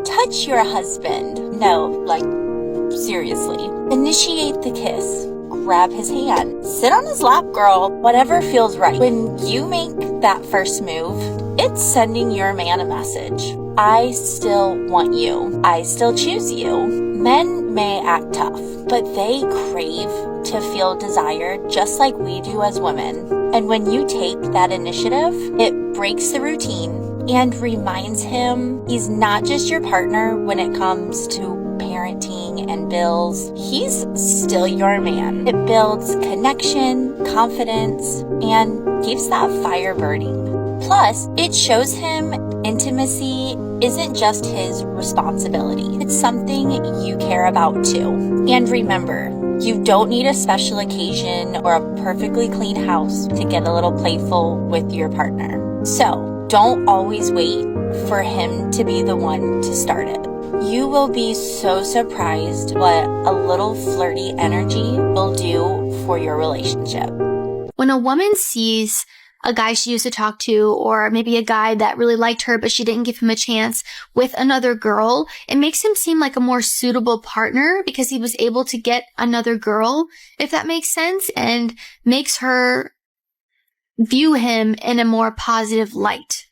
touch your husband. No, like, seriously. Initiate the kiss. Grab his hand. Sit on his lap, girl. Whatever feels right. When you make that first move, it's sending your man a message. I still want you. I still choose you. Men may act tough, but they crave to feel desired just like we do as women. And when you take that initiative, it breaks the routine and reminds him he's not just your partner when it comes to parenting and bills. He's still your man. It builds connection, confidence, and keeps that fire burning. Plus, it shows him intimacy isn't just his responsibility. It's something you care about too. And remember, you don't need a special occasion or a perfectly clean house to get a little playful with your partner. So, don't always wait for him to be the one to start it. You will be so surprised what a little flirty energy will do for your relationship. When a woman sees a guy she used to talk to, or maybe a guy that really liked her but she didn't give him a chance with another girl, it makes him seem like a more suitable partner because he was able to get another girl, if that makes sense, and makes her view him in a more positive light.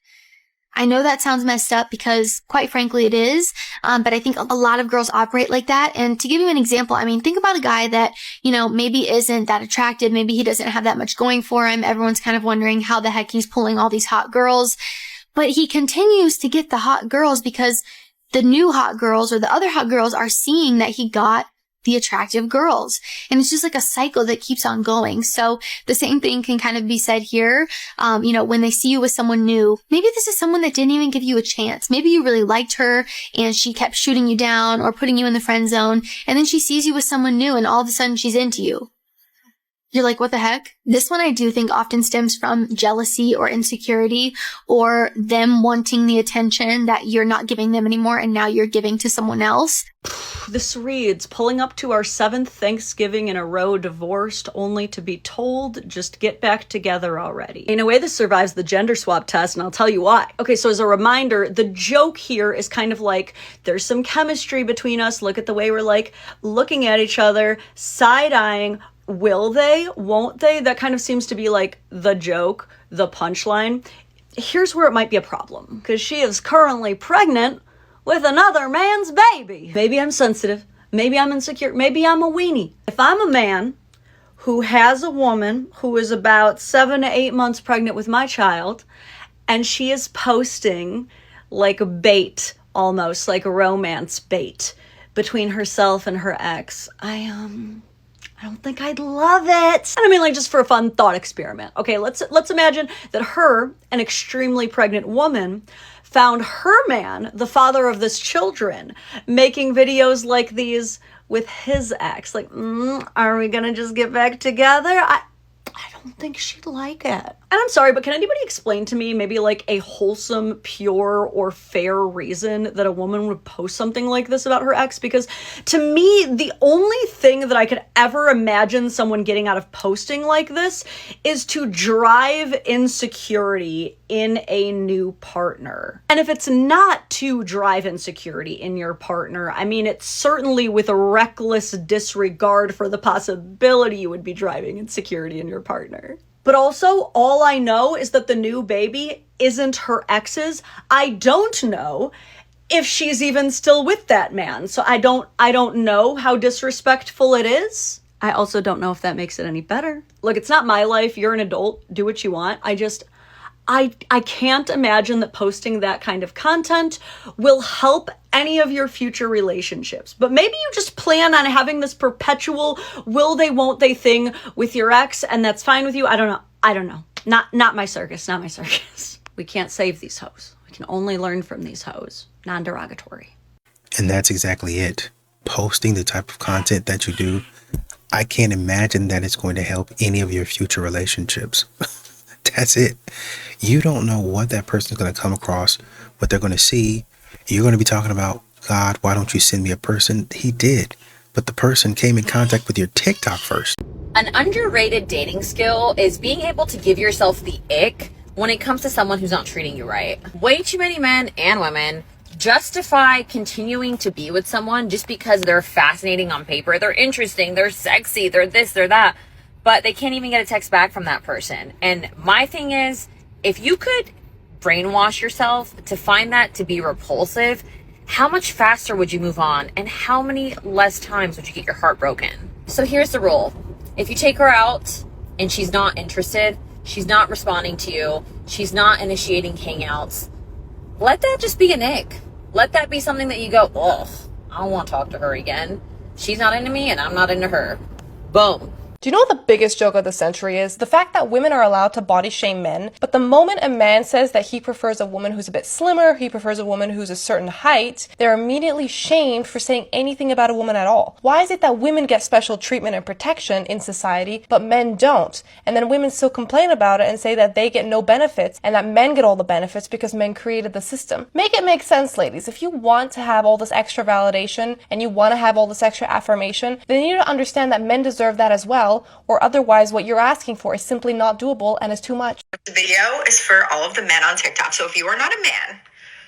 I know that sounds messed up because, quite frankly, it is, but I think a lot of girls operate like that. And to give you an example, I mean, think about a guy that, maybe isn't that attractive. Maybe he doesn't have that much going for him. Everyone's kind of wondering how the heck he's pulling all these hot girls. But he continues to get the hot girls because the new hot girls or the other hot girls are seeing that he got the attractive girls. And it's just like a cycle that keeps on going. So the same thing can kind of be said here. When they see you with someone new, maybe this is someone that didn't even give you a chance. Maybe you really liked her and she kept shooting you down or putting you in the friend zone. And then she sees you with someone new and all of a sudden she's into you. You're like, what the heck? This one I do think often stems from jealousy or insecurity or them wanting the attention that you're not giving them anymore and now you're giving to someone else. This reads, pulling up to our 7th Thanksgiving in a row divorced only to be told, just get back together already. In a way, this survives the gender swap test, and I'll tell you why. Okay, so as a reminder, the joke here is kind of like, there's some chemistry between us. Look at the way we're like looking at each other, side-eyeing. Will they? Won't they? That kind of seems to be like the joke, the punchline. Here's where it might be a problem, because she is currently pregnant with another man's baby. Maybe I'm sensitive. Maybe I'm insecure. Maybe I'm a weenie. If I'm a man who has a woman who is about 7 to 8 months pregnant with my child, and she is posting like a bait, almost like a romance bait between herself and her ex, I don't think I'd love it. And I mean, like, just for a fun thought experiment. Okay, let's imagine that her, an extremely pregnant woman, found her man, the father of this children, making videos like these with his ex. Like, are we gonna just get back together? I don't think she'd like it. And I'm sorry, but can anybody explain to me maybe like a wholesome, pure, or fair reason that a woman would post something like this about her ex? Because to me, the only thing that I could ever imagine someone getting out of posting like this is to drive insecurity in a new partner. And if it's not to drive insecurity in your partner, I mean, it's certainly with a reckless disregard for the possibility you would be driving insecurity in your partner. But also, all I know is that the new baby isn't her ex's. I don't know if she's even still with that man. So I don't know how disrespectful it is. I also don't know if that makes it any better. Look, it's not my life. You're an adult. Do what you want. I can't imagine that posting that kind of content will help any of your future relationships. But maybe you just plan on having this perpetual will they, won't they thing with your ex, and that's fine with you. I don't know. Not my circus, not my circus. We can't save these hoes. We can only learn from these hoes. Non-derogatory. And that's exactly it. Posting the type of content that you do, I can't imagine that it's going to help any of your future relationships. That's it. You don't know what that person's going to come across, what they're going to see. You're going to be talking about, God, why don't you send me a person? He did. But the person came in contact with your TikTok first. An underrated dating skill is being able to give yourself the ick when it comes to someone who's not treating you right. Way too many men and women justify continuing to be with someone just because they're fascinating on paper. They're interesting, they're sexy, they're this, they're that, but they can't even get a text back from that person. And my thing is, if you could brainwash yourself to find that to be repulsive, how much faster would you move on? And how many less times would you get your heart broken? So here's the rule. If you take her out and she's not interested, she's not responding to you, she's not initiating hangouts, let that just be an ick. Let that be something that you go, ugh, I don't want to talk to her again. She's not into me and I'm not into her. Boom. Do you know what the biggest joke of the century is? The fact that women are allowed to body shame men, but the moment a man says that he prefers a woman who's a bit slimmer, he prefers a woman who's a certain height, they're immediately shamed for saying anything about a woman at all. Why is it that women get special treatment and protection in society, but men don't? And then women still complain about it and say that they get no benefits and that men get all the benefits because men created the system. Make it make sense, ladies. If you want to have all this extra validation and you want to have all this extra affirmation, then you need to understand that men deserve that as well, or otherwise what you're asking for is simply not doable and is too much. The video is for all of the men on TikTok. So if you are not a man,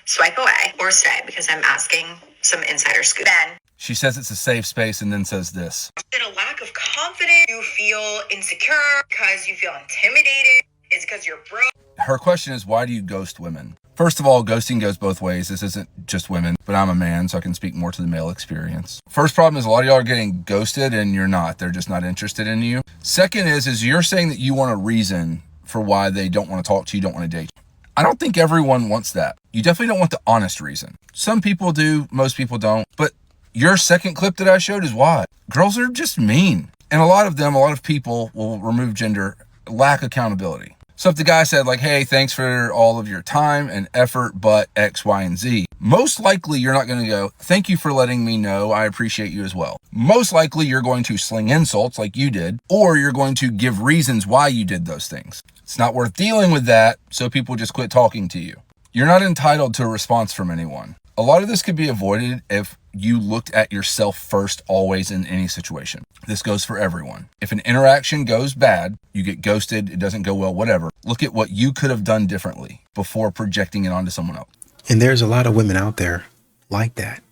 swipe away or stay, because I'm asking some insider scoop. Ben. She says it's a safe space and then says this. Is it a lack of confidence? You feel insecure because you feel intimidated? Is it because you're broke? Her question is, why do you ghost women? First of all, ghosting goes both ways. This isn't just women, but I'm a man, so I can speak more to the male experience. First problem is a lot of y'all are getting ghosted and you're not. They're just not interested in you. Second is you're saying that you want a reason for why they don't want to talk to you, don't want to date you. I don't think everyone wants that. You definitely don't want the honest reason. Some people do, most people don't. But your second clip that I showed is why. Girls are just mean. And a lot of people will remove gender, lack accountability. So if the guy said like, hey, thanks for all of your time and effort, but X, Y, and Z, most likely you're not going to go, thank you for letting me know, I appreciate you as well. Most likely you're going to sling insults like you did, or you're going to give reasons why you did those things. It's not worth dealing with that, so people just quit talking to you. You're not entitled to a response from anyone. A lot of this could be avoided if you looked at yourself first, always, in any situation. This goes for everyone. If an interaction goes bad, you get ghosted, it doesn't go well, whatever, look at what you could have done differently before projecting it onto someone else. And there's a lot of women out there like that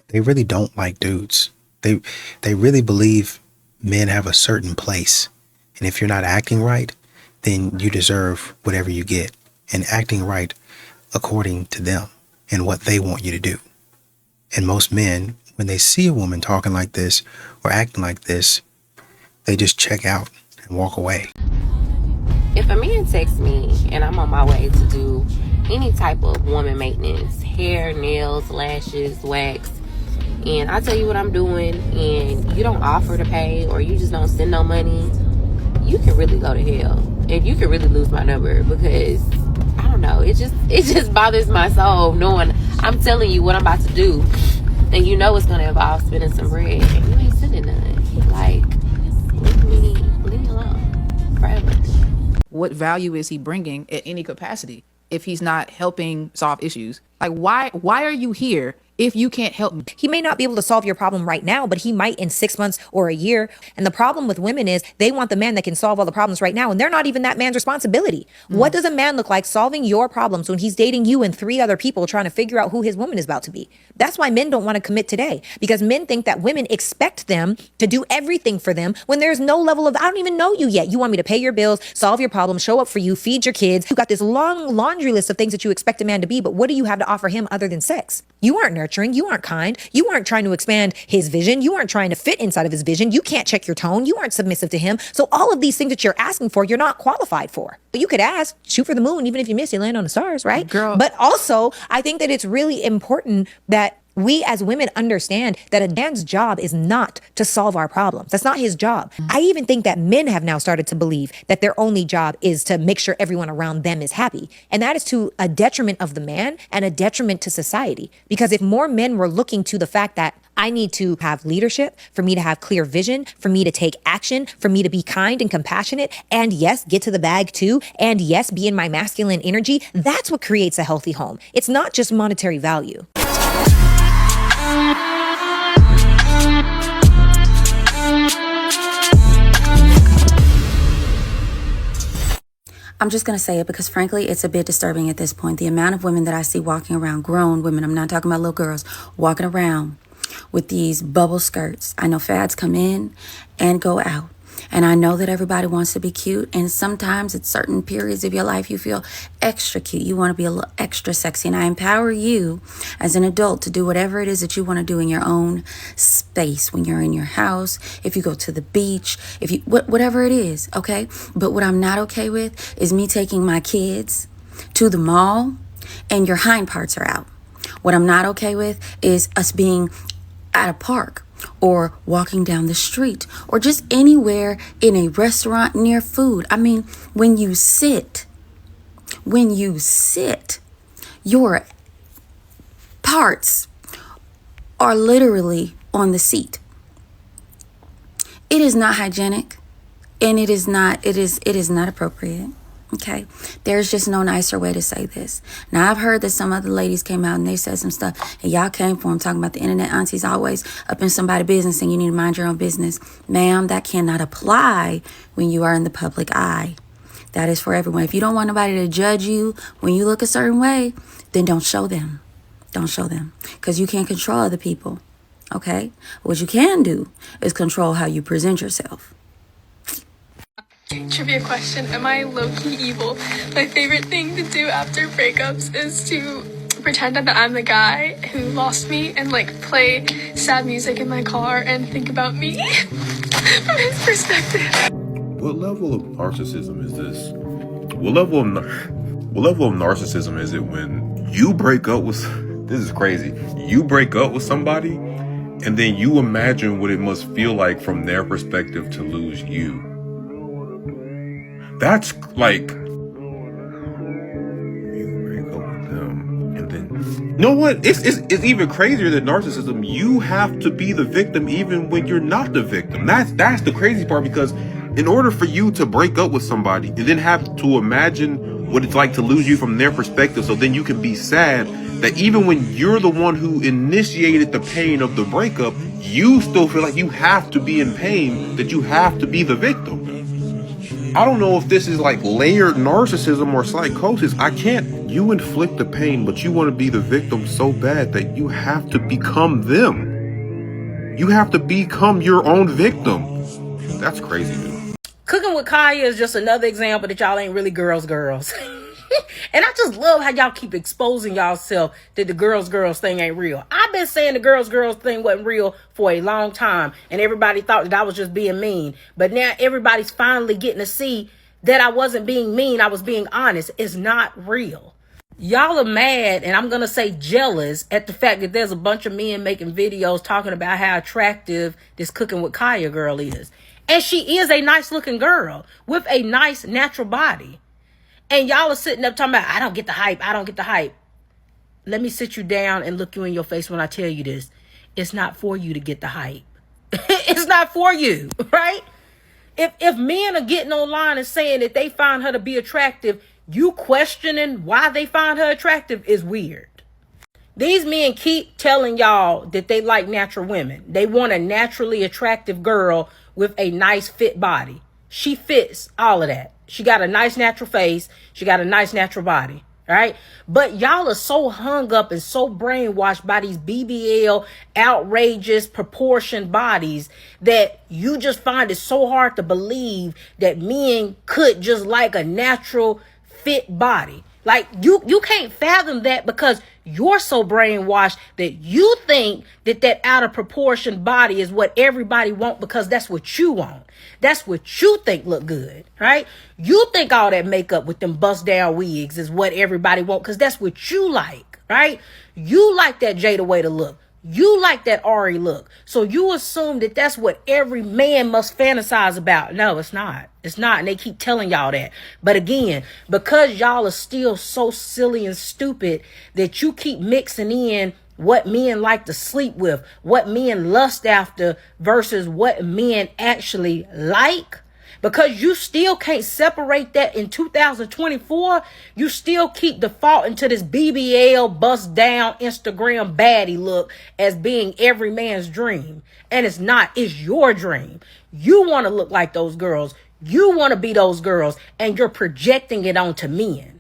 they really don't like dudes. They really believe men have a certain place. And if you're not acting right, then you deserve whatever you get, and acting right according to them and what they want you to do. And most men, when they see a woman talking like this or acting like this, they just check out and walk away. If a man texts me and I'm on my way to do any type of woman maintenance, hair, nails, lashes, wax, and I tell you what I'm doing and you don't offer to pay or you just don't send no money, you can really go to hell. And you can really lose my number, because I don't know, it just bothers my soul knowing I'm telling you what I'm about to do and you know it's going to involve spending some bread and you ain't sending none. Like, leave me alone forever. What value is he bringing at any capacity if he's not helping solve issues? Like, why are you here if you can't help me? He may not be able to solve your problem right now, but he might in 6 months or a year. And the problem with women is they want the man that can solve all the problems right now, and they're not even that man's responsibility. What does a man look like solving your problems when he's dating you and 3 other people trying to figure out who his woman is about to be? That's why men don't want to commit today, because men think that women expect them to do everything for them when there's no level of, I don't even know you yet. You want me to pay your bills, solve your problems, show up for you, feed your kids. You got this long laundry list of things that you expect a man to be, but what do you have to offer him other than sex? You aren't nurturing. You aren't kind. You aren't trying to expand his vision. You aren't trying to fit inside of his vision. You can't check your tone. You aren't submissive to him. So all of these things that you're asking for, you're not qualified for. But you could ask, shoot for the moon. Even if you miss, you land on the stars, right? Girl. But also, I think that it's really important that we as women understand that a man's job is not to solve our problems. That's not his job. I even think that men have now started to believe that their only job is to make sure everyone around them is happy. And that is to a detriment of the man and a detriment to society. Because if more men were looking to the fact that I need to have leadership, for me to have clear vision, for me to take action, for me to be kind and compassionate, and yes, get to the bag too, and yes, be in my masculine energy, that's what creates a healthy home. It's not just monetary value. I'm just going to say it because frankly, it's a bit disturbing at this point. The amount of women that I see walking around, grown women, I'm not talking about little girls, walking around with these bubble skirts. I know fads come in and go out. And I know that everybody wants to be cute. And sometimes at certain periods of your life, you feel extra cute. You want to be a little extra sexy. And I empower you as an adult to do whatever it is that you want to do in your own space. When you're in your house, if you go to the beach, if you, whatever it is, okay? But what I'm not okay with is me taking my kids to the mall and your hind parts are out. What I'm not okay with is us being at a park or walking down the street or just anywhere in a restaurant near food. I mean, when you sit, your parts are literally on the seat. It is not hygienic and it is not appropriate. Okay, there's just no nicer way to say this. Now, I've heard that some other ladies came out and they said some stuff, and y'all came for them talking about the internet aunties always up in somebody's business and you need to mind your own business. Ma'am, that cannot apply when you are in the public eye. That is for everyone. If you don't want nobody to judge you when you look a certain way, then don't show them. Don't show them, because you can't control other people. Okay, what you can do is control how you present yourself. Trivia question, am I low-key evil? My favorite thing to do after breakups is to pretend that I'm the guy who lost me and like play sad music in my car and think about me from his perspective. What level of narcissism is this? What level of narcissism is it when you break up with, this is crazy, you break up with somebody and then you imagine what it must feel like from their perspective to lose you. That's like, you break up with them and then, you know what? It's even crazier than narcissism. You have to be the victim even when you're not the victim. That's the crazy part, because in order for you to break up with somebody and then have to imagine what it's like to lose you from their perspective, so then you can be sad that even when you're the one who initiated the pain of the breakup, you still feel like you have to be in pain, that you have to be the victim. I don't know if this is like layered narcissism or psychosis. You inflict the pain, but you want to be the victim so bad that you have to become them. You have to become your own victim. That's crazy, dude. Cooking with Kaya is just another example that y'all ain't really girls. And I just love how y'all keep exposing y'allself that the girls thing ain't real. I've been saying the girls thing wasn't real for a long time, and everybody thought that I was just being mean. But now everybody's finally getting to see that I wasn't being mean. I was being honest. It's not real. Y'all are mad, and I'm going to say jealous, at the fact that there's a bunch of men making videos talking about how attractive this Cooking with Kaya girl is. And she is a nice looking girl with a nice natural body. And y'all are sitting up talking about, I don't get the hype. I don't get the hype. Let me sit you down and look you in your face when I tell you this. It's not for you to get the hype. It's not for you, right? If men are getting online and saying that they find her to be attractive, you questioning why they find her attractive is weird. These men keep telling y'all that they like natural women. They want a naturally attractive girl with a nice fit body. She fits all of that. She got a nice natural face. She got a nice natural body. Right? But y'all are so hung up and so brainwashed by these BBL outrageous proportioned bodies that you just find it so hard to believe that men could just like a natural fit body. Like you can't fathom that, because you're so brainwashed that you think that out of proportion body is what everybody want, because that's what you want. That's what you think look good, right? You think all that makeup with them bust down wigs is what everybody want, because that's what you like, right? You like that Jada way to look. You like that Ari look. So you assume that that's what every man must fantasize about. No, it's not. It's not. And they keep telling y'all that. But again, because y'all are still so silly and stupid that you keep mixing in what men like to sleep with, what men lust after versus what men actually like. Because you still can't separate that in 2024. You still keep defaulting to this BBL bust down Instagram baddie look as being every man's dream. And it's not. It's your dream. You want to look like those girls. You want to be those girls, and you're projecting it onto men.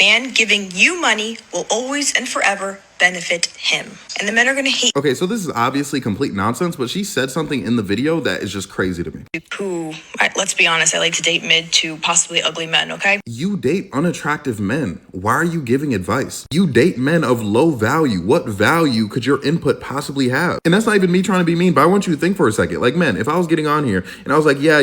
Man giving you money will always and forever benefit him. And the men are going to hate. Okay, so this is obviously complete nonsense, but she said something in the video that is just crazy to me. Who, let's be honest, I like to date mid to possibly ugly men, okay? You date unattractive men. Why are you giving advice? You date men of low value. What value could your input possibly have? And that's not even me trying to be mean, but I want you to think for a second. Like, men, if I was getting on here and I was like, yeah,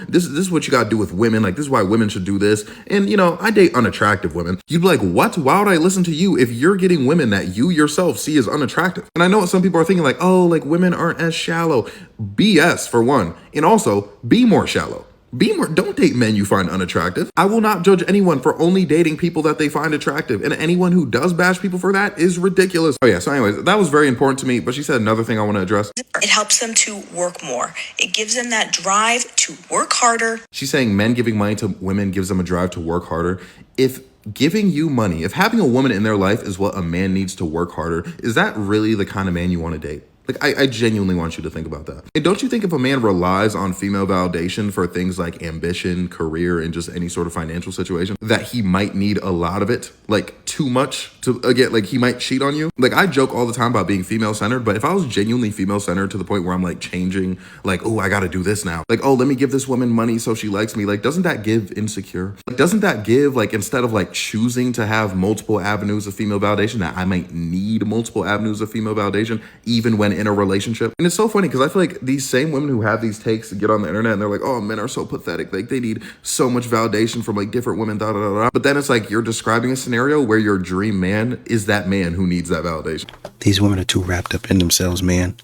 this is what you got to do with women. Like, this is why women should do this. And, I date unattractive women. You'd be like, what? Why would I listen to you if you're getting women that you yourself see as unattractive? And I know some people are thinking like, oh, like women aren't as shallow. BS for one. And also be more shallow. Don't date men you find unattractive. I will not judge anyone for only dating people that they find attractive. And anyone who does bash people for that is ridiculous. Oh yeah, so anyways, that was very important to me. But she said another thing I want to address. It helps them to work more. It gives them that drive to work harder. She's saying men giving money to women gives them a drive to work harder. If giving you money, if having a woman in their life is what a man needs to work harder, is that really the kind of man you want to date? Like, I genuinely want you to think about that. And don't you think if a man relies on female validation for things like ambition, career, and just any sort of financial situation, that he might need a lot of it, like too much to, again, like he might cheat on you? Like, I joke all the time about being female-centered, but if I was genuinely female-centered to the point where I'm like changing, like, oh, I gotta do this now. Like, oh, let me give this woman money so she likes me. Like, doesn't that give insecure? Like, doesn't that give, like, instead of like choosing to have multiple avenues of female validation, that I might need multiple avenues of female validation, even when in a relationship? And it's so funny because I feel like these same women who have these takes get on the internet and they're like, oh, men are so pathetic. Like, they need so much validation from like different women, da da da da. But then it's like you're describing a scenario where your dream man is that man who needs that validation. These women are too wrapped up in themselves, man.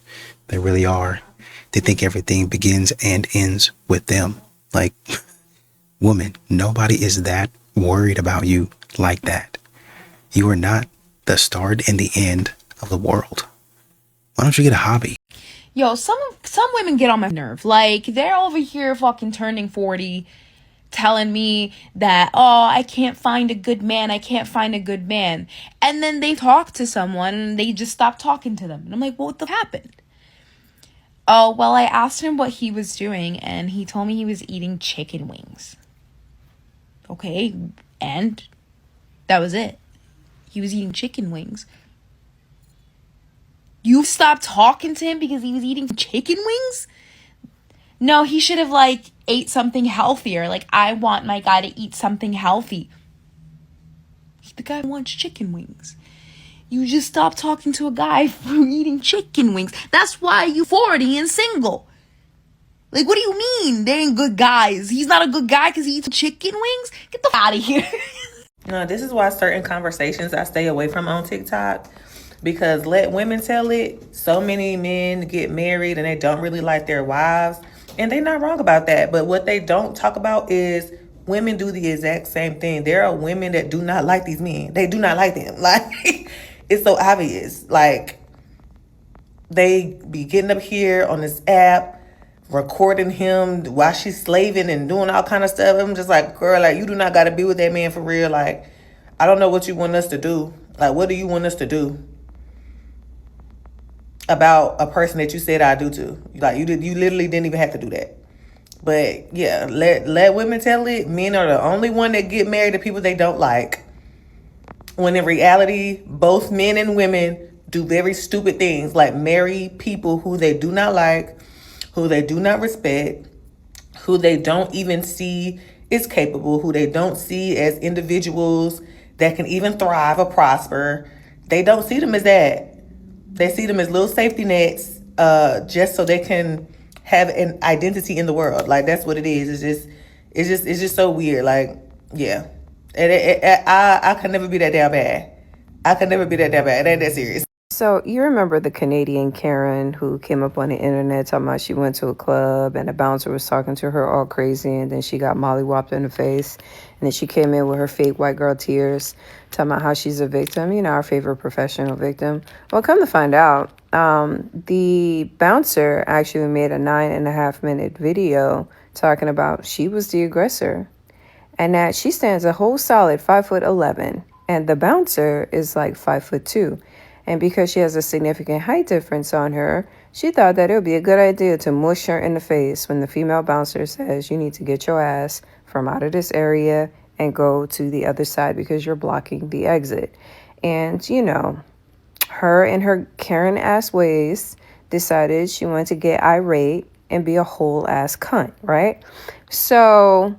They really are. They think everything begins and ends with them. Like, woman, nobody is that worried about you like that. You are not the start and the end of the world. Why don't you get a hobby? Yo, some women get on my nerve. Like, they're over here fucking turning 40, telling me that, oh, I can't find a good man. I can't find a good man. And then they talk to someone and they just stop talking to them. And I'm like, well, what the happened? Oh, well, I asked him what he was doing and he told me he was eating chicken wings. Okay, and that was it. He was eating chicken wings. You stopped talking to him because he was eating chicken wings? No, he should have, like, ate something healthier. Like, I want my guy to eat something healthy. The guy wants chicken wings. You just stopped talking to a guy for eating chicken wings. That's why you 40 and single. Like, what do you mean? They ain't good guys. He's not a good guy because he eats chicken wings? Get the f*** out of here. No, this is why certain conversations I stay away from on TikTok. Because let women tell it, so many men get married and they don't really like their wives. And they're not wrong about that. But what they don't talk about is women do the exact same thing. There are women that do not like these men. They do not like them. Like, it's so obvious. Like, they be getting up here on this app, recording him while she's slaving and doing all kind of stuff. I'm just like, girl, like, you do not got to be with that man for real. Like, I don't know what you want us to do. Like, what do you want us to do about a person that you said I do to? Like, you literally didn't even have to do that. But yeah, let women tell it. Men are the only one that get married to people they don't like. When in reality, both men and women do very stupid things, like marry people who they do not like, who they do not respect, who they don't even see is capable, who they don't see as individuals that can even thrive or prosper. They don't see them as that. They see them as little safety nets, just so they can have an identity in the world. Like, that's what it is. It's just so weird. Like, yeah, I could never be that damn bad. I could never be that damn bad. It ain't that serious. So you remember the Canadian Karen who came up on the internet talking about she went to a club and a bouncer was talking to her all crazy, and then she got mollywopped in the face, and then she came in with her fake white girl tears talking about how she's a victim, you know, our favorite professional victim. Well, come to find out, the bouncer actually made a 9.5 minute video talking about she was the aggressor and that she stands a whole solid 5'11", and the bouncer is like 5'2". And because she has a significant height difference on her, she thought that it would be a good idea to mush her in the face when the female bouncer says, you need to get your ass from out of this area and go to the other side because you're blocking the exit. And, you know, her in her Karen ass ways decided she wanted to get irate and be a whole ass cunt, right? So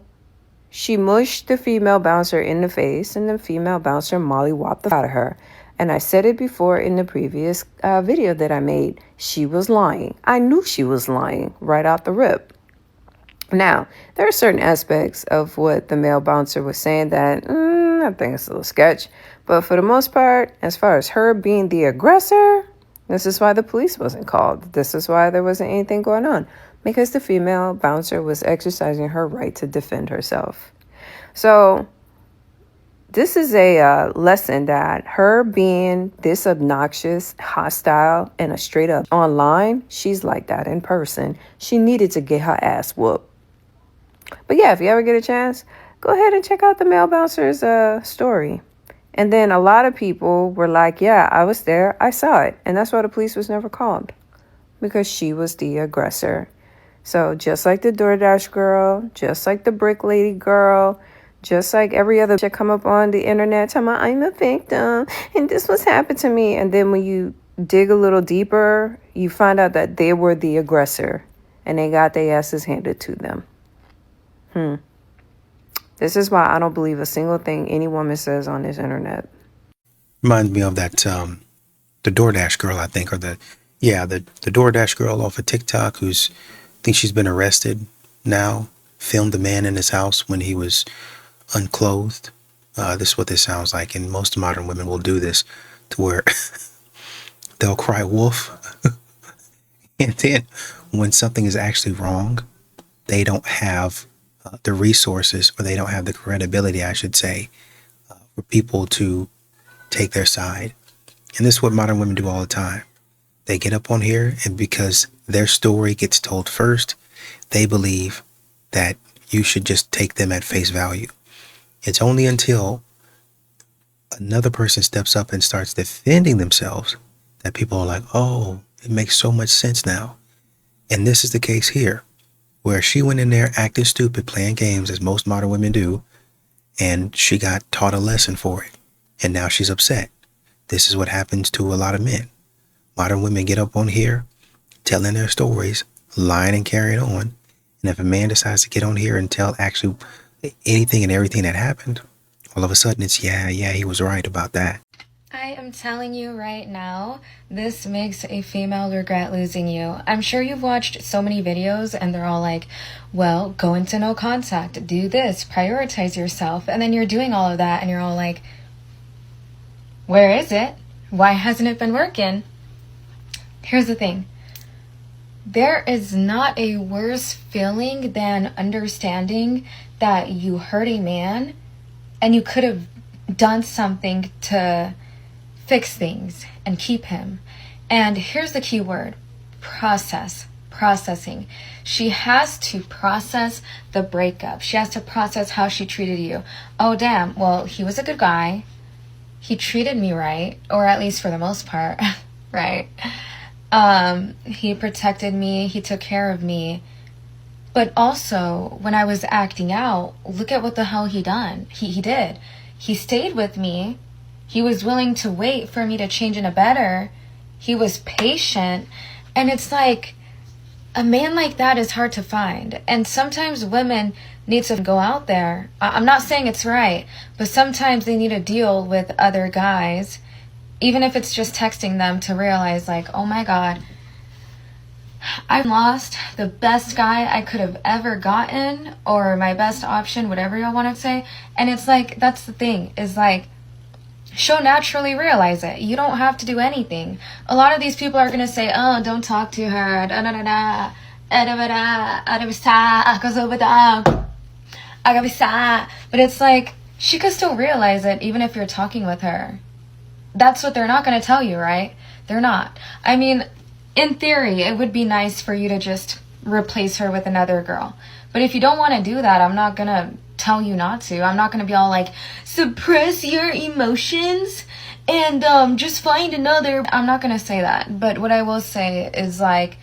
she mushed the female bouncer in the face, and the female bouncer mollywopped the out of her. And I said it before in the previous video that I made. She was lying. I knew she was lying right out the rip. Now, there are certain aspects of what the male bouncer was saying that I think it's a little sketch. But for the most part, as far as her being the aggressor, this is why the police wasn't called. This is why there wasn't anything going on. Because the female bouncer was exercising her right to defend herself. So this is a lesson that her being this obnoxious, hostile, and a straight up online, she's like that in person. She needed to get her ass whooped. But yeah, if you ever get a chance, go ahead and check out the male bouncer's story. And then a lot of people were like, yeah, I was there. I saw it. And that's why the police was never called. Because she was the aggressor. So just like the DoorDash girl, just like the brick lady girl, just like every other shit come up on the internet talking about I'm a victim and this was happened to me. And then when you dig a little deeper, you find out that they were the aggressor and they got their asses handed to them. This is why I don't believe a single thing any woman says on this internet. Reminds me of that, the DoorDash girl, I think, or the DoorDash girl off of TikTok who's, I think she's been arrested now, filmed the man in his house when he was unclothed. This is what this sounds like. And most modern women will do this to where they'll cry wolf. And then when something is actually wrong, they don't have the resources, or they don't have the credibility, I should say, for people to take their side. And this is what modern women do all the time. They get up on here, and because their story gets told first, they believe that you should just take them at face value. It's only until another person steps up and starts defending themselves that people are like, oh, it makes so much sense now. And this is the case here, where she went in there acting stupid, playing games as most modern women do, and she got taught a lesson for it. And now she's upset. This is what happens to a lot of men. Modern women get up on here, telling their stories, lying and carrying on. And if a man decides to get on here and tell actually anything and everything that happened, all of a sudden it's, yeah, he was right about that. I am telling you right now, this makes a female regret losing you. I'm sure you've watched so many videos and they're all like, well, go into no contact, do this, prioritize yourself. And then you're doing all of that and you're all like, where is it? Why hasn't it been working? Here's the thing. There is not a worse feeling than understanding that you hurt a man and you could have done something to fix things and keep him. And here's the key word: processing. She has to process the breakup. She has to process how she treated you. Oh, damn. Well, he was a good guy. He treated me right, or at least for the most part, right? He protected me. He took care of me. But also, when I was acting out, look at what the hell he done. He did. He stayed with me. He was willing to wait for me to change into better. He was patient. And it's like, a man like that is hard to find. And sometimes women need to go out there. I'm not saying it's right, but sometimes they need to deal with other guys, even if it's just texting them, to realize like, oh my God, I lost the best guy I could have ever gotten, or my best option, whatever you want to say. And it's like, that's the thing, is like, she'll naturally realize it. You don't have to do anything. A lot of these people are going to say, oh, don't talk to her. But it's like, she could still realize it even if you're talking with her. That's what they're not going to tell you, right? They're not. I mean, in theory, it would be nice for you to just replace her with another girl. But if you don't want to do that, I'm not going to tell you not to. I'm not going to be all like, suppress your emotions and just find another. I'm not gonna say that, but what I will say is like,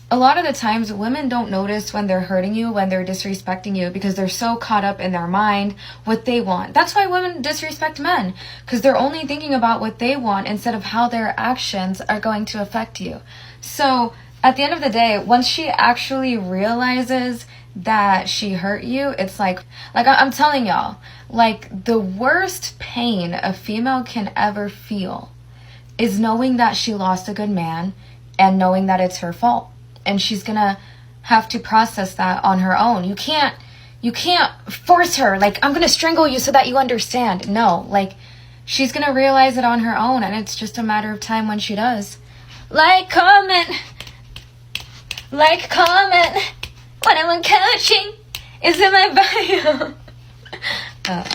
a lot of the times women don't notice when they're hurting you, when they're disrespecting you, because they're so caught up in their mind, what they want. That's why women disrespect men, because they're only thinking about what they want instead of how their actions are going to affect you. So at the end of the day, once she actually realizes that she hurt you, it's like I'm telling y'all, like the worst pain a female can ever feel is knowing that she lost a good man and knowing that it's her fault. And she's gonna have to process that on her own. You can't force her, like, I'm gonna strangle you so that you understand. No, like, she's gonna realize it on her own, and it's just a matter of time when she does. Like, comment, when I'm coaching, is in my bio.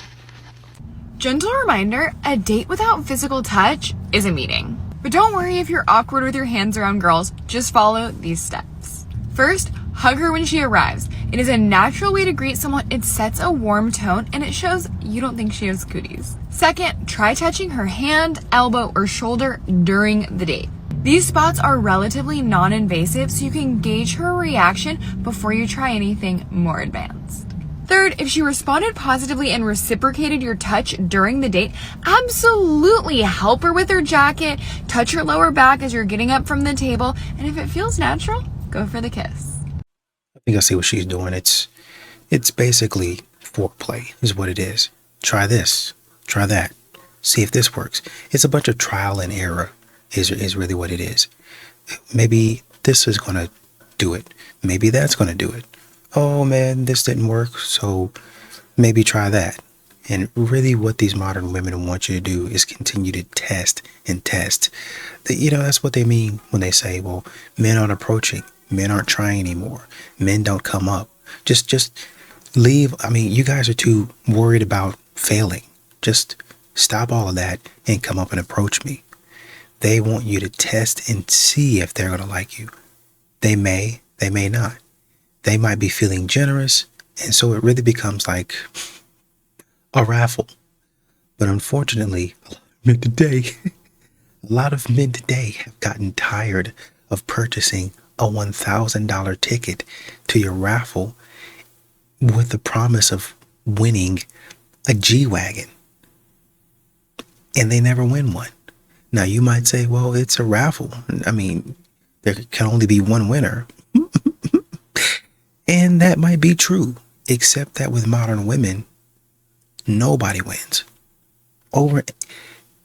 Gentle reminder, a date without physical touch is a meeting. But don't worry if you're awkward with your hands around girls, just follow these steps. First, hug her when she arrives. It is a natural way to greet someone, it sets a warm tone, and it shows you don't think she has cooties. Second, try touching her hand, elbow, or shoulder during the date. These spots are relatively non-invasive, so you can gauge her reaction before you try anything more advanced. Third, if she responded positively and reciprocated your touch during the date, absolutely help her with her jacket, touch her lower back as you're getting up from the table, and if it feels natural, go for the kiss. I think I see what she's doing. It's basically foreplay is what it is. Try this, try that, see if this works. It's a bunch of trial and error is really what it is. Maybe this is going to do it. Maybe that's going to do it. Oh man, this didn't work, so maybe try that. And really what these modern women want you to do is continue to test and test. That's what they mean when they say, well, men aren't approaching, men aren't trying anymore, men don't come up. Just leave. I mean, you guys are too worried about failing. Just stop all of that and come up and approach me. They want you to test and see if they're going to like you. They may not. They might be feeling generous, and so it really becomes like a raffle. But unfortunately, a lot of men today have gotten tired of purchasing a $1,000 ticket to your raffle with the promise of winning a G-Wagon. And they never win one. Now you might say, well, it's a raffle. I mean, there can only be one winner. And that might be true, except that with modern women, nobody wins.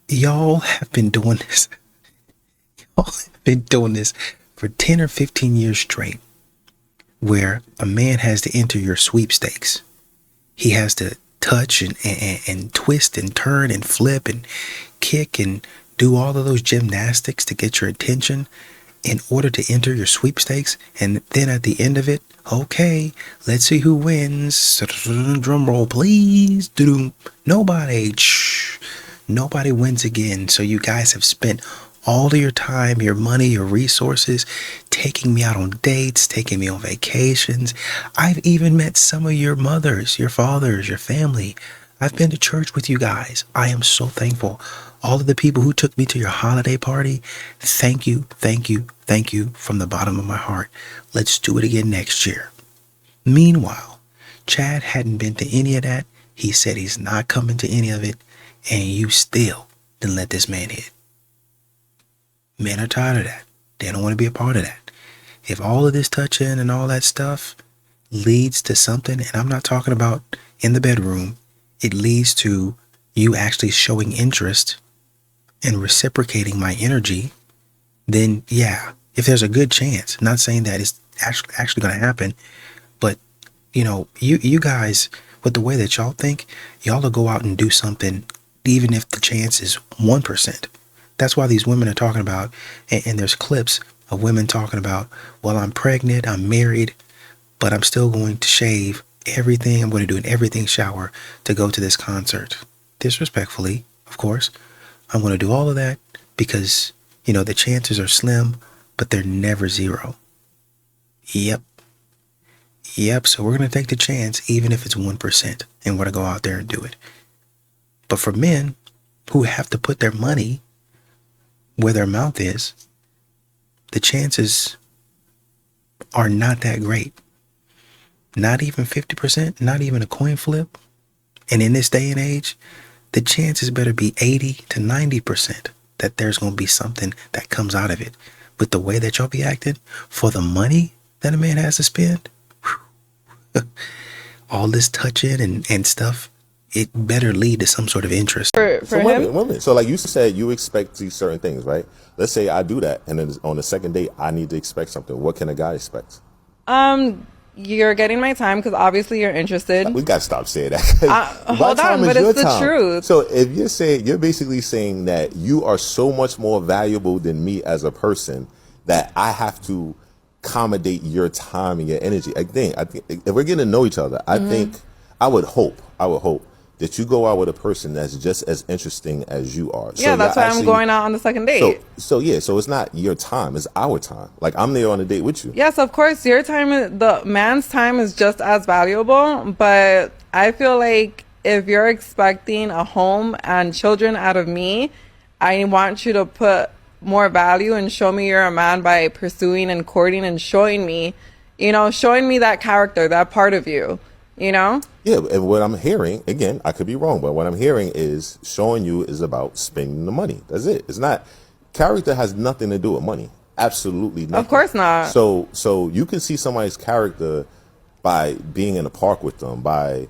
Y'all have been doing this. Y'all have been doing this for 10 or 15 years straight, where a man has to enter your sweepstakes. He has to touch and twist and turn and flip and kick and do all of those gymnastics to get your attention in order to enter your sweepstakes. And then at the end of it, okay, let's see who wins. Drum roll, please. Nobody wins again. So you guys have spent all of your time, your money, your resources, taking me out on dates, taking me on vacations. I've even met some of your mothers, your fathers, your family. I've been to church with you guys. I am so thankful. All of the people who took me to your holiday party, thank you, thank you, thank you from the bottom of my heart. Let's do it again next year. Meanwhile, Chad hadn't been to any of that. He said he's not coming to any of it, and you still didn't let this man hit. Men are tired of that. They don't want to be a part of that. If all of this touching and all that stuff leads to something, and I'm not talking about in the bedroom, it leads to you actually showing interest and reciprocating my energy, then yeah, if there's a good chance, not saying that it's actually going to happen, but you guys, with the way that y'all think, y'all will go out and do something even if the chance is 1%. That's why these women are talking about, and there's clips of women talking about, well, I'm pregnant, I'm married, but I'm still going to shave everything. I'm going to do an everything shower to go to this concert. Disrespectfully, of course. I'm going to do all of that because, the chances are slim, but they're never zero. Yep. So we're going to take the chance, even if it's 1%, and we're going to go out there and do it. But for men, who have to put their money where their mouth is, the chances are not that great. Not even 50%, not even a coin flip. And in this day and age, the chances better be 80 to 90% that there's going to be something that comes out of it. With the way that y'all be acting, for the money that a man has to spend, all this touching and stuff, it better lead to some sort of interest. So women. So like you said, you expect these certain things, right? Let's say I do that, and then on the second date, I need to expect something. What can a guy expect? You're getting my time because obviously you're interested. We gotta stop saying that. Hold on, but it's the truth. So if you're basically saying that you are so much more valuable than me as a person that I have to accommodate your time and your energy. I think if we're getting to know each other, I think I would hope that you go out with a person that's just as interesting as you are. Yeah, that's why I'm going out on the second date. So it's not your time, it's our time. Like I'm there on a date with you. Yes, of course, your time, the man's time is just as valuable, but I feel like if you're expecting a home and children out of me, I want you to put more value and show me you're a man by pursuing and courting and showing me that character, that part of you. Yeah, and what I'm hearing, again, I could be wrong, but what I'm hearing is showing you is about spending the money. That's it. It's not, character has nothing to do with money. Absolutely nothing. Of course not. So you can see somebody's character by being in a park with them, by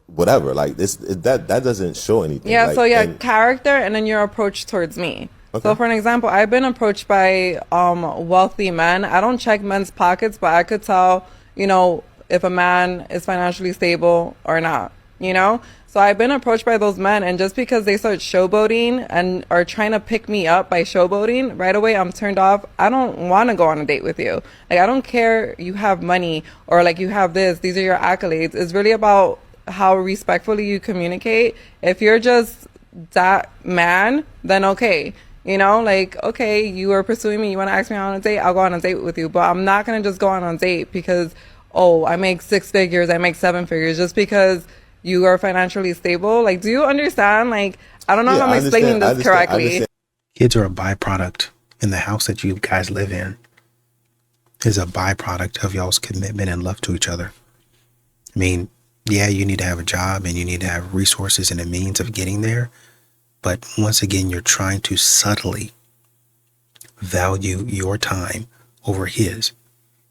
whatever. Like that doesn't show anything. Yeah, character and then your approach towards me. Okay. So for an example, I've been approached by wealthy men. I don't check men's pockets, but I could tell, if a man is financially stable or not, So I've been approached by those men, and just because they start showboating and are trying to pick me up by showboating, right away I'm turned off. I don't want to go on a date with you. Like, I don't care you have money or like you have this, these are your accolades. It's really about how respectfully you communicate. If you're just that man, then okay. Okay, you are pursuing me, you want to ask me out on a date, I'll go on a date with you. But I'm not going to just go on a date because, I make 6 figures, I make 7 figures, just because you are financially stable. Like, do you understand? Like, I don't know if I'm explaining this correctly. Kids are a byproduct, and the house that you guys live in is a byproduct of y'all's commitment and love to each other. I mean, yeah, you need to have a job and you need to have resources and a means of getting there. But once again, you're trying to subtly value your time over his.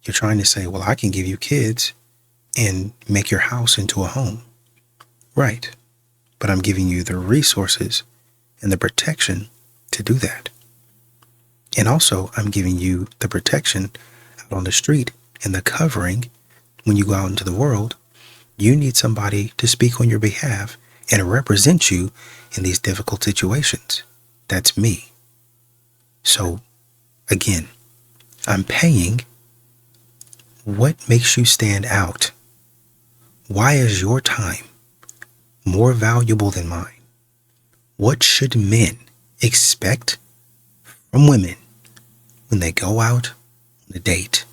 You're trying to say, well, I can give you kids and make your house into a home. Right. But I'm giving you the resources and the protection to do that. And also, I'm giving you the protection out on the street and the covering when you go out into the world. You need somebody to speak on your behalf and represent you in these difficult situations. That's me. So, again, I'm paying. What makes you stand out? Why is your time more valuable than mine? What should men expect from women when they go out on a date?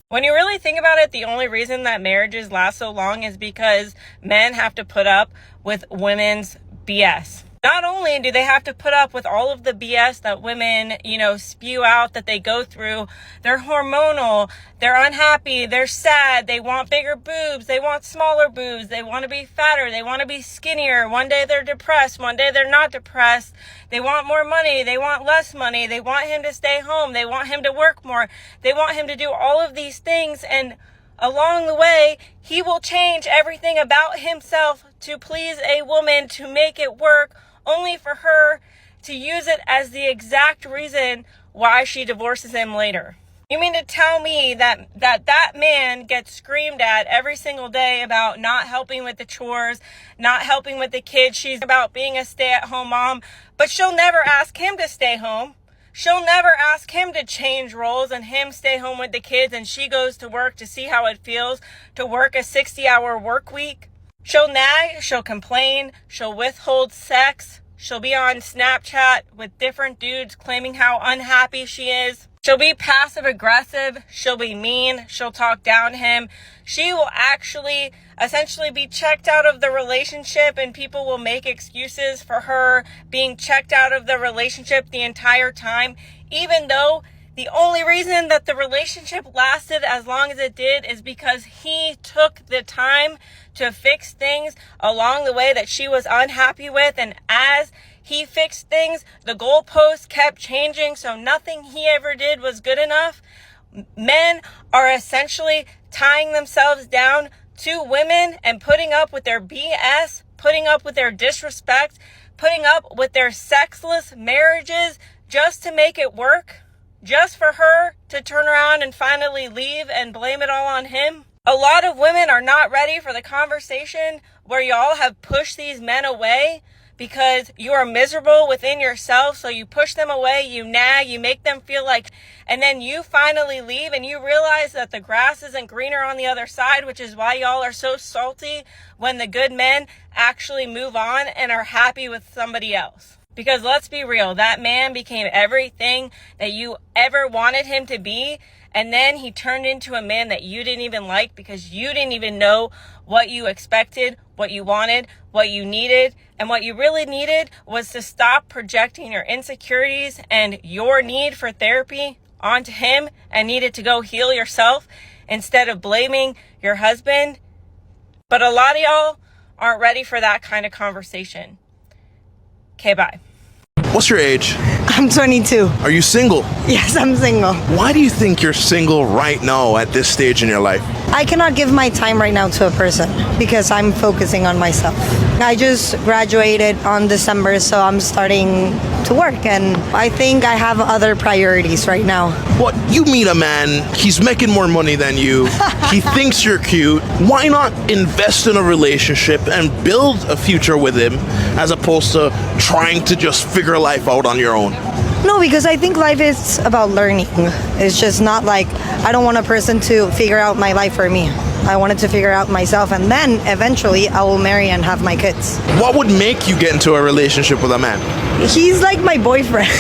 When you really think about it, the only reason that marriages last so long is because men have to put up with women's BS. Not only do they have to put up with all of the BS that women, spew out, that they go through, they're hormonal, they're unhappy, they're sad, they want bigger boobs, they want smaller boobs, they want to be fatter, they want to be skinnier. One day they're depressed, one day they're not depressed. They want more money, they want less money, they want him to stay home, they want him to work more, they want him to do all of these things, and along the way, he will change everything about himself to please a woman, to make it work, only for her to use it as the exact reason why she divorces him later. You mean to tell me that man gets screamed at every single day about not helping with the chores, not helping with the kids, she's about being a stay-at-home mom, but she'll never ask him to stay home. She'll never ask him to change roles and him stay home with the kids, and she goes to work to see how it feels to work a 60-hour work week. She'll nag, she'll complain, she'll withhold sex, she'll be on Snapchat with different dudes claiming how unhappy she is. She'll be passive aggressive. She'll be mean. She'll talk down to him. She will actually essentially be checked out of the relationship, and people will make excuses for her being checked out of the relationship the entire time, even though the only reason that the relationship lasted as long as it did is because he took the time to fix things along the way that she was unhappy with. And as he fixed things, the goalposts kept changing, so nothing he ever did was good enough. Men are essentially tying themselves down to women and putting up with their BS, putting up with their disrespect, putting up with their sexless marriages just to make it work. Just for her to turn around and finally leave and blame it all on him. A lot of women are not ready for the conversation where y'all have pushed these men away because you are miserable within yourself. So you push them away, you nag, you make them feel like, and then you finally leave and you realize that the grass isn't greener on the other side, which is why y'all are so salty when the good men actually move on and are happy with somebody else. Because let's be real, that man became everything that you ever wanted him to be. And then he turned into a man that you didn't even like because you didn't even know what you expected, what you wanted, what you needed. And what you really needed was to stop projecting your insecurities and your need for therapy onto him and needed to go heal yourself instead of blaming your husband. But a lot of y'all aren't ready for that kind of conversation. Okay, bye. What's your age? I'm 22. Are you single? Yes, I'm single. Why do you think you're single right now at this stage in your life? I cannot give my time right now to a person because I'm focusing on myself. I just graduated on December, so I'm starting to work, and I think I have other priorities right now. What? You meet a man, he's making more money than you, he thinks you're cute. Why not invest in a relationship and build a future with him as opposed to trying to just figure life out on your own? No, because I think life is about learning. It's just not like I don't want a person to figure out my life for me. I wanted to figure out myself, and then eventually I will marry and have my kids. What would make you get into a relationship with a man? He's like my boyfriend.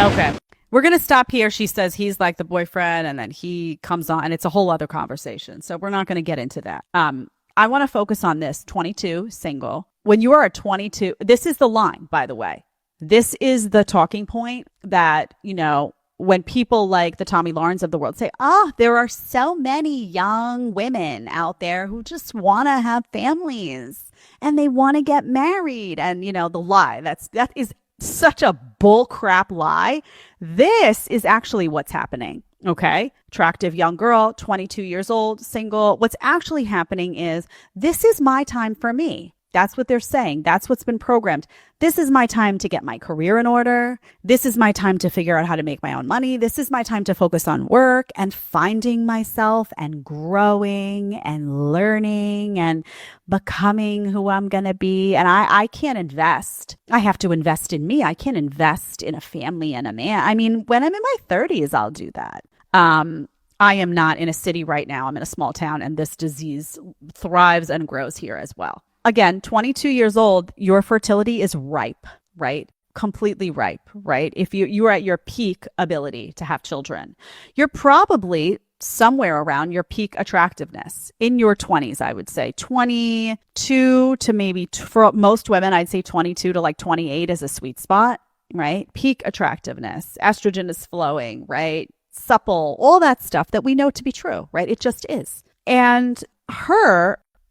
Okay. We're going to stop here. She says he's like the boyfriend, and then he comes on, and it's a whole other conversation. So we're not going to get into that. I want to focus on this. 22, single. When you are a 22, this is the line, by the way. This is the talking point that, you know, when people like the Tommy Lahrens of the world say, there are so many young women out there who just want to have families and they want to get married. And, you know, the lie, that is such a bull crap lie. This is actually what's happening. Okay. Attractive young girl, 22 years old, single. What's actually happening is this is my time for me. That's what they're saying. That's what's been programmed. This is my time to get my career in order. This is my time to figure out how to make my own money. This is my time to focus on work and finding myself and growing and learning and becoming who I'm going to be. And I can't invest. I have to invest in me. I can't invest in a family and a man. I mean, when I'm in my 30s, I'll do that. I am not in a city right now. I'm in a small town, and this disease thrives and grows here as well. Again, 22 years old, your fertility is ripe, right? Completely ripe, right? If you are at your peak ability to have children, you're probably somewhere around your peak attractiveness in your 20s, I would say 22 to maybe for most women, I'd say 22 to like 28 is a sweet spot, right? Peak attractiveness, estrogen is flowing, right? Supple, all that stuff that we know to be true, right? It just is. And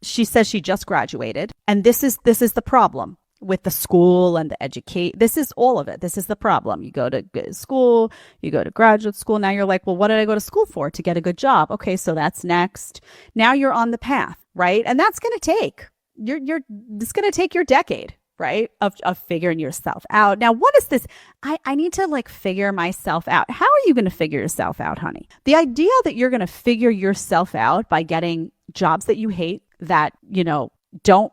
she says she just graduated, and this is the problem with the school and the educate. This is all of it. This is the problem. You go to school, you go to graduate school. Now you're like, well, what did I go to school for? To get a good job. Okay, so that's next. Now you're on the path, right? And that's going to take it's going to take your decade, right? Of figuring yourself out. Now, what is this? I need to like figure myself out. How are you going to figure yourself out, honey? The idea that you're going to figure yourself out by getting jobs that you hate, that, you don't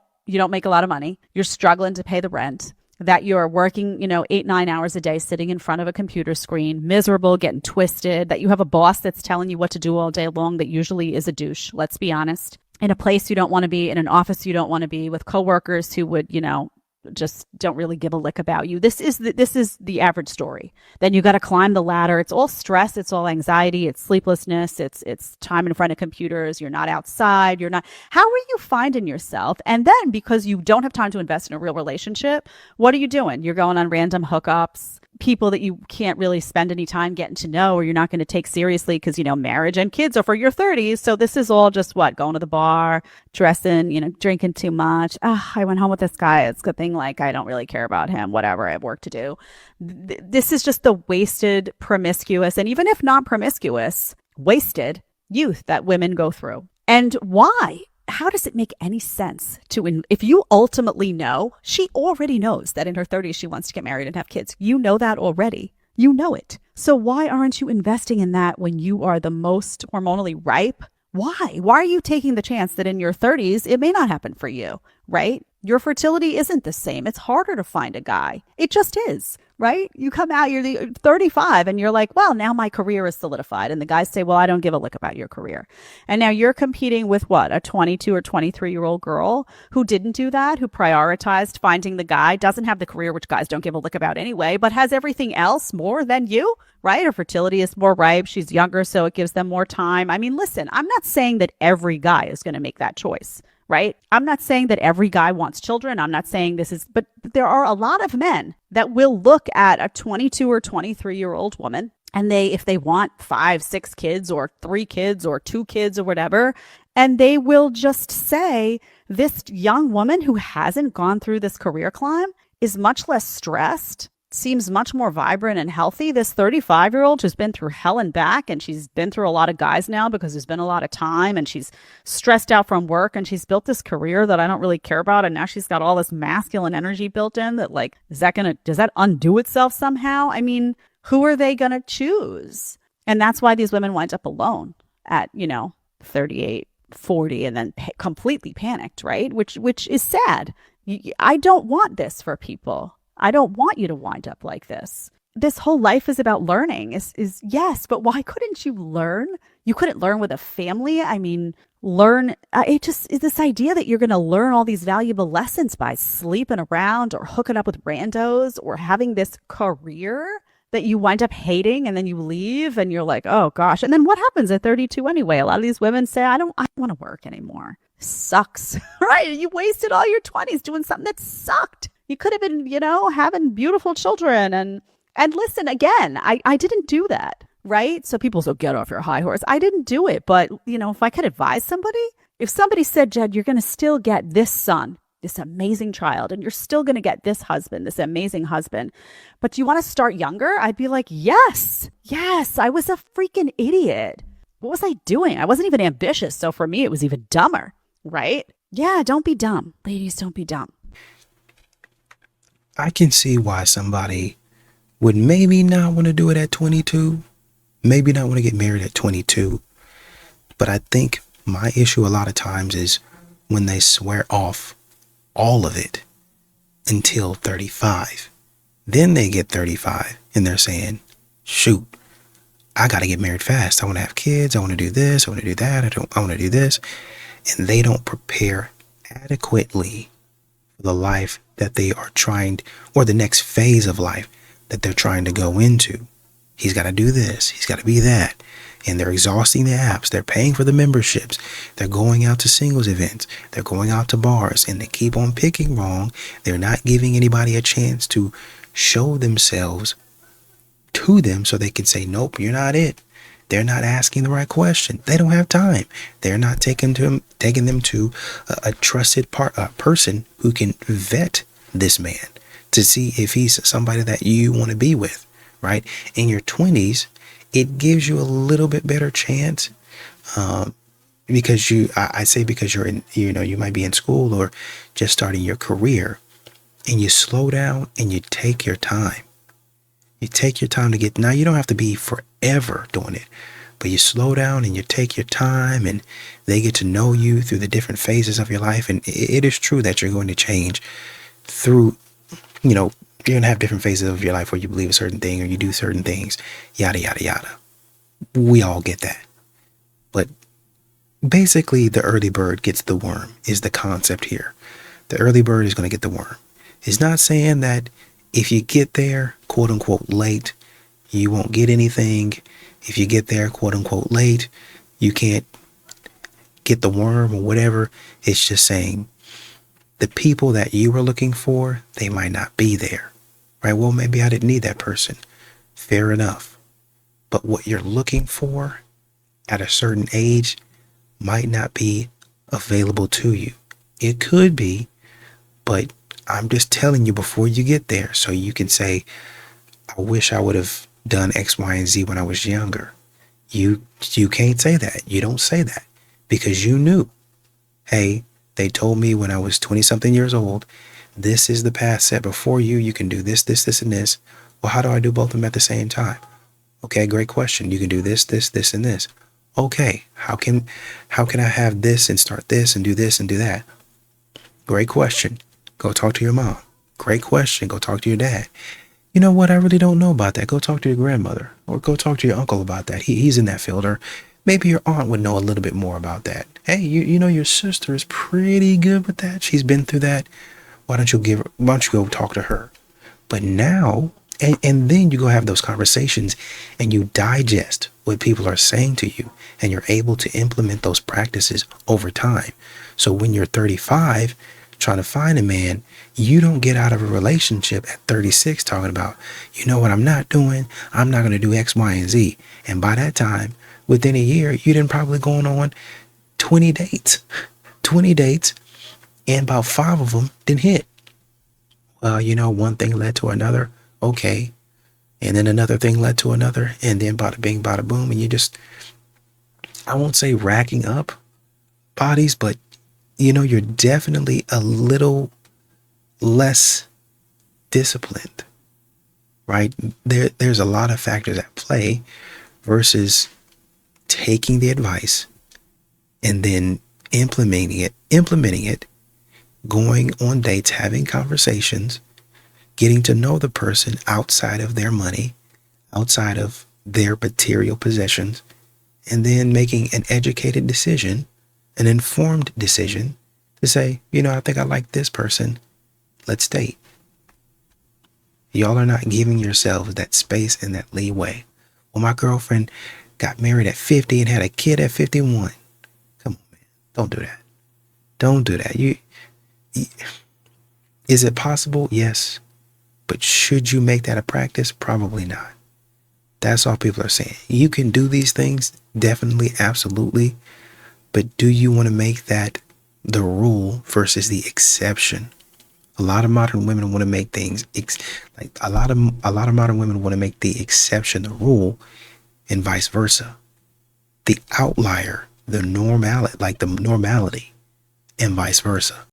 make a lot of money, you're struggling to pay the rent, that you're working, 8-9 hours a day sitting in front of a computer screen, miserable, getting twisted, that you have a boss that's telling you what to do all day long that usually is a douche, let's be honest, in a place you don't want to be, in an office you don't want to be, with coworkers who would, just don't really give a lick about you. This is the average story. Then you got to climb the ladder. It's all stress. It's all anxiety. It's sleeplessness. It's time in front of computers. You're not outside. You're not. How are you finding yourself? And then because you don't have time to invest in a real relationship, what are you doing? You're going on random hookups, people that you can't really spend any time getting to know, or you're not going to take seriously because, marriage and kids are for your 30s. So this is all just going to the bar, dressing, drinking too much. I went home with this guy. It's a good thing. Like, I don't really care about him, whatever. I have work to do. This is just the wasted, promiscuous, and even if not promiscuous, wasted youth that women go through. And why? How does it make any sense if you ultimately know, she already knows that in her 30s she wants to get married and have kids. You know that already. You know it. So why aren't you investing in that when you are the most hormonally ripe? Why? Why are you taking the chance that in your 30s it may not happen for you, right? Your fertility isn't the same. It's harder to find a guy. It just is, right? You come out, you're 35 and you're like, well, now my career is solidified. And the guys say, well, I don't give a lick about your career. And now you're competing with what? A 22 or 23-year-old girl who didn't do that, who prioritized finding the guy, doesn't have the career, which guys don't give a lick about anyway, but has everything else more than you, right? Her fertility is more ripe. She's younger, so it gives them more time. I mean, listen, I'm not saying that every guy is going to make that choice. Right? I'm not saying that every guy wants children. I'm not saying but there are a lot of men that will look at a 22 or 23-year-old woman and if they want 5, 6 kids or 3 kids or 2 kids or whatever, and they will just say this young woman who hasn't gone through this career climb is much less stressed, seems much more vibrant and healthy. This 35-year-old who's been through hell and back, and she's been through a lot of guys now because there's been a lot of time, and she's stressed out from work, and she's built this career that I don't really care about, and now she's got all this masculine energy built in that, like, does that undo itself somehow? I mean, who are they going to choose? And that's why these women wind up alone at, 38, 40, and then completely panicked, right? Which is sad. I don't want this for people. I don't want you to wind up like this. This whole life is about learning is yes, but why couldn't you learn? You couldn't learn with a family. I mean, it just is this idea that you're going to learn all these valuable lessons by sleeping around or hooking up with randos or having this career that you wind up hating, and then you leave and you're like, oh gosh. And then what happens at 32 anyway? A lot of these women say, I don't want to work anymore. Sucks, right? You wasted all your 20s doing something that sucked. You could have been, having beautiful children. And listen, again, I didn't do that, right? So people say, get off your high horse. I didn't do it. But, if I could advise somebody, if somebody said, Jed, you're going to still get this son, this amazing child, and you're still going to get this husband, this amazing husband, but do you want to start younger? I'd be like, yes, I was a freaking idiot. What was I doing? I wasn't even ambitious. So for me, it was even dumber, right? Yeah, don't be dumb. Ladies, don't be dumb. I can see why somebody would maybe not want to do it at 22, maybe not want to get married at 22. But I think my issue a lot of times is when they swear off all of it until 35. Then they get 35 and they're saying, shoot, I got to get married fast. I want to have kids. I want to do this. I want to do that. I want to do this. And they don't prepare adequately for the life that they are trying, or the next phase of life that they're trying to go into. He's got to do this. He's got to be that. And they're exhausting the apps. They're paying for the memberships. They're going out to singles events. They're going out to bars, and they keep on picking wrong. They're not giving anybody a chance to show themselves to them so they can say, nope, you're not it. They're not asking the right question. They don't have time. They're not taking them to a trusted person who can vet this man to see if he's somebody that you want to be with, right? In your 20s, it gives you a little bit better chance because you're in, you might be in school or just starting your career, and you slow down and you take your time. You take your time to get, now you don't have to be forever doing it, but you slow down and you take your time, and they get to know you through the different phases of your life. And it is true that you're going to change through, you're going to have different phases of your life where you believe a certain thing or you do certain things, yada, yada, yada. We all get that. But basically, the early bird gets the worm is the concept here. The early bird is going to get the worm. It's not saying that if you get there, quote unquote, late, you won't get anything. If you get there, quote unquote, late, you can't get the worm or whatever. It's just saying the people that you were looking for, they might not be there, right? Well, maybe I didn't need that person. Fair enough. But what you're looking for at a certain age might not be available to you. It could be, but I'm just telling you before you get there so you can say, I wish I would have done X, Y, and Z when I was younger. You can't say that. You don't say that because you knew, hey, they told me when I was 20 something years old, this is the path set before you. You can do this, this, this, and this. Well, how do I do both of them at the same time? Okay, great question. You can do this, this, this, and this. Okay, how can I have this and start this and do that? Great question. Go talk to your mom. Great question. Go talk to your dad. You know what? I really don't know about that. Go talk to your grandmother or go talk to your uncle about that. He's in that field, or maybe your aunt would know a little bit more about that. Hey, you know your sister is pretty good with that. She's been through that. Why don't you go talk to her? But now, and then you go have those conversations and you digest what people are saying to you and you're able to implement those practices over time. So when you're 35, trying to find a man, you don't get out of a relationship at 36 talking about, you know what I'm not doing? I'm not going to do X, Y, and Z. And by that time, within a year, you didn't probably going on 20 dates, and about 5 of them didn't hit. Well, you know, one thing led to another. Okay. And then another thing led to another. And then bada bing, bada boom. And you just, I won't say racking up bodies, but you know, you're definitely a little less disciplined, right? There's a lot of factors at play versus taking the advice and then implementing it, going on dates, having conversations, getting to know the person outside of their money, outside of their material possessions, and then making an educated decision, an informed decision to say, you know, I think I like this person. Let's date. Y'all are not giving yourselves that space and that leeway. Well, my girlfriend got married at 50 and had a kid at 51. Come on, man. Don't do that. Don't do that. Is it possible? Yes. But should you make that a practice? Probably not. That's all people are saying. You can do these things, definitely, absolutely. But do you want to make that the rule versus the exception? A lot of modern women want to make things a lot of modern women want to make the exception the rule, and vice versa. The outlier, the normality, and vice versa.